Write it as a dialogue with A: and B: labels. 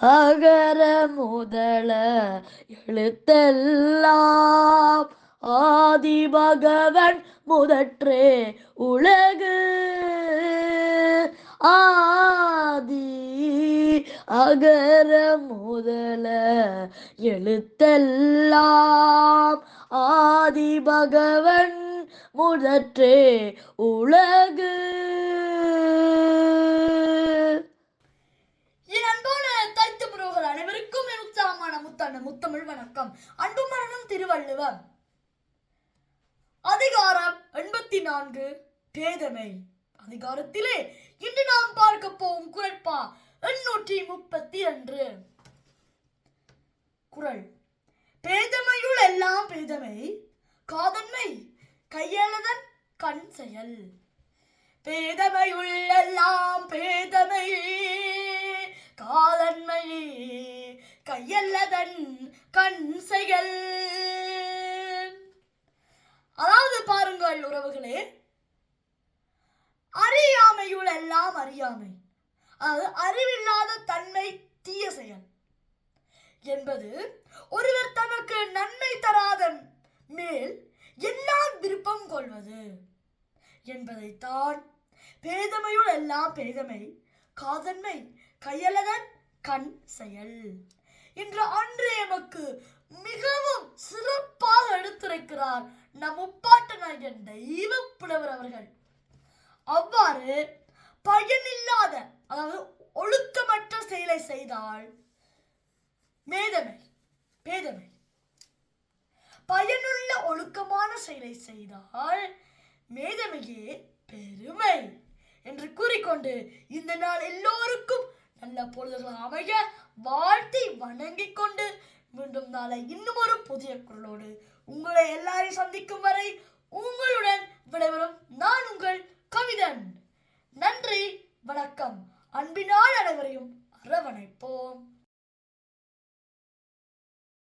A: அகர முதல எழுத்தெல்லாம் ஆதி பகவன் முதற்றே உலகு. ஆதி அகர முதல எழுத்தெல்லாம் ஆதி பகவன் முதற்றே உலகு.
B: அனைவருக்கும் என் உற்சாகமான முத்தமிழ் வணக்கம். அன்பு மரணம் திருவள்ளுவர். அதிகாரம் 84 பேதமை. அதிகாரத்திலே இன்று நாம் பார்க்க போகும் குறட்பா 832. குறள்: பேதமையுள் எல்லாம் பேதமை, காதன்மை கையளதன் கண் செயல். பேதமையுள் எல்லாம் பேதமை, காதன்மை கையல்லதன் கண் செயல். அதாவது பாருங்கள் உறவுகளே, அறியாமையுள் எல்லாம் அறியாமை, அதாவது அறிவில்லாத தன்மை தீய செயல் என்பது ஒருவர் தனக்கு நன்மை தராத மேல் எல்லாம் விருப்பம் கொள்வது என்பதைத்தான் பேதமையுள் எல்லாம் பேதமை, காதன்மை கையளதன் கண் செயல் இன்று அன்று எமக்கு மிகவும் சிறப்பாக எடுத்துரைக்கிறார் நம் முப்பாட்டநாயகன் தெய்வ புலவர் அவர்கள். அவ்வாறு பயனில்லாத, அதாவது ஒழுக்கமற்ற செயலை செய்தால் மேதமை பேதமை, பயனுள்ள ஒழுக்கமான செயலை செய்தால் மேதமையே பெருமை என்று கூறிக்கொண்டு இந்த நாள் எல்லோருக்கும் நல்ல பொழுதுகள் அமைய வாழ்த்தி வணங்கிக் கொண்டு மீண்டும் நாளை இன்னும் ஒரு புதிய குரலோடு உங்களை எல்லாரையும் சந்திக்கும் வரை உங்களுடன் விடைபெறும் நான் உங்கள் கவிதன். நன்றி, வணக்கம். அன்பினால் அனைவரையும் அரவணைப்போம்.